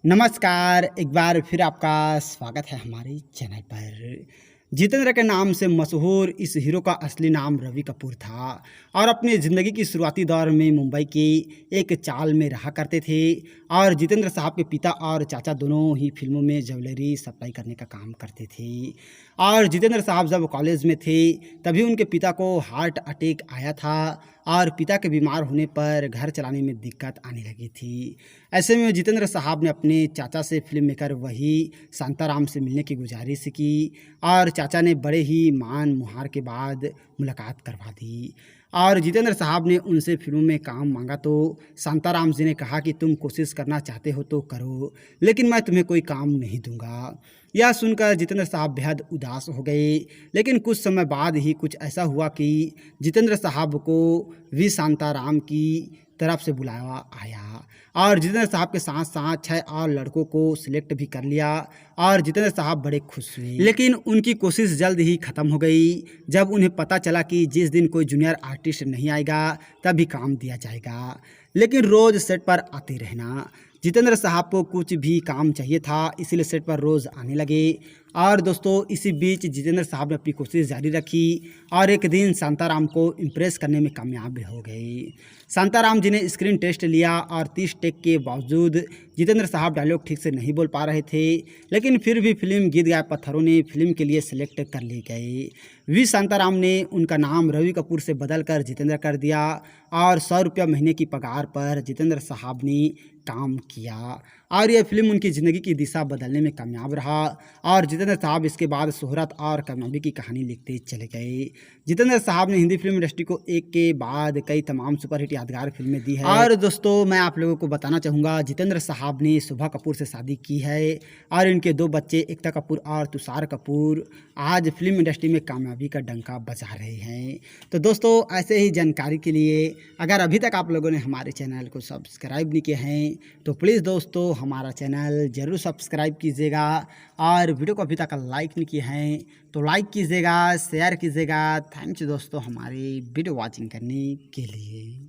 नमस्कार, एक बार फिर आपका स्वागत है हमारे चैनल पर। जितेंद्र के नाम से मशहूर इस हीरो का असली नाम रवि कपूर था और अपनी ज़िंदगी की शुरुआती दौर में मुंबई की एक चाल में रहा करते थे। और जितेंद्र साहब के पिता और चाचा दोनों ही फिल्मों में ज्वेलरी सप्लाई करने का काम करते थे। और जितेंद्र साहब जब कॉलेज में थे तभी उनके पिता को हार्ट अटैक आया था और पिता के बीमार होने पर घर चलाने में दिक्कत आने लगी थी। ऐसे में जितेंद्र साहब ने अपने चाचा से फिल्म मेकर वही शांताराम से मिलने की गुजारिश की और चाचा ने बड़े ही मान मुहार के बाद मुलाकात करवा दी। और जितेंद्र साहब ने उनसे फिल्मों में काम मांगा तो शांताराम जी ने कहा कि तुम कोशिश करना चाहते हो तो करो, लेकिन मैं तुम्हें कोई काम नहीं दूंगा। यह सुनकर जितेंद्र साहब बेहद उदास हो गए। लेकिन कुछ समय बाद ही कुछ ऐसा हुआ कि जितेंद्र साहब को वी शांताराम की तरफ से बुलावा आया और जितेंद्र साहब के साथ साथ 6 और लड़कों को सिलेक्ट भी कर लिया और जितेंद्र साहब बड़े खुश हुए। लेकिन उनकी कोशिश जल्द ही ख़त्म हो गई जब उन्हें पता चला कि जिस दिन कोई जूनियर आर्टिस्ट नहीं आएगा तभी काम दिया जाएगा। लेकिन रोज़ सेट पर आते रहना, जितेंद्र साहब को कुछ भी काम चाहिए था, इसीलिए सेट पर रोज़ आने लगे। और दोस्तों, इसी बीच जितेंद्र साहब ने अपनी कोशिश जारी रखी और एक दिन शांताराम को इम्प्रेस करने में कामयाब हो गए। शांताराम जी ने स्क्रीन टेस्ट लिया और 30 टेक के बावजूद जितेंद्र साहब डायलॉग ठीक से नहीं बोल पा रहे थे, लेकिन फिर भी फिल्म गीत गाए पत्थरों ने फिल्म के लिए सिलेक्ट कर लिए गए। वी शांताराम ने उनका नाम रवि कपूर से बदल कर जितेंद्र कर दिया और 100 रुपया महीने की पगार पर जितेंद्र साहब ने काम किया और यह फिल्म उनकी ज़िंदगी की दिशा बदलने में कामयाब रहा। और जितेंद्र साहब इसके बाद शोहरत और कामयाबी की कहानी लिखते चले गए। जितेंद्र साहब ने हिंदी फिल्म इंडस्ट्री को एक के बाद कई तमाम सुपरहिट यादगार फिल्में दी है। और दोस्तों, मैं आप लोगों को बताना चाहूँगा, जितेंद्र साहब ने शोभा कपूर से शादी की है और इनके 2 बच्चे एकता कपूर और तुषार कपूर आज फिल्म इंडस्ट्री में कामयाबी का डंका बजा रहे हैं। तो दोस्तों, ऐसे ही जानकारी के लिए अगर अभी तक आप लोगों ने हमारे चैनल को सब्सक्राइब नहीं किया है तो प्लीज़ दोस्तों हमारा चैनल ज़रूर सब्सक्राइब कीजिएगा और वीडियो को अभी तक लाइक नहीं किए हैं तो लाइक कीजिएगा, शेयर कीजिएगा। थैंक यू दोस्तों हमारी वीडियो वॉचिंग करने के लिए।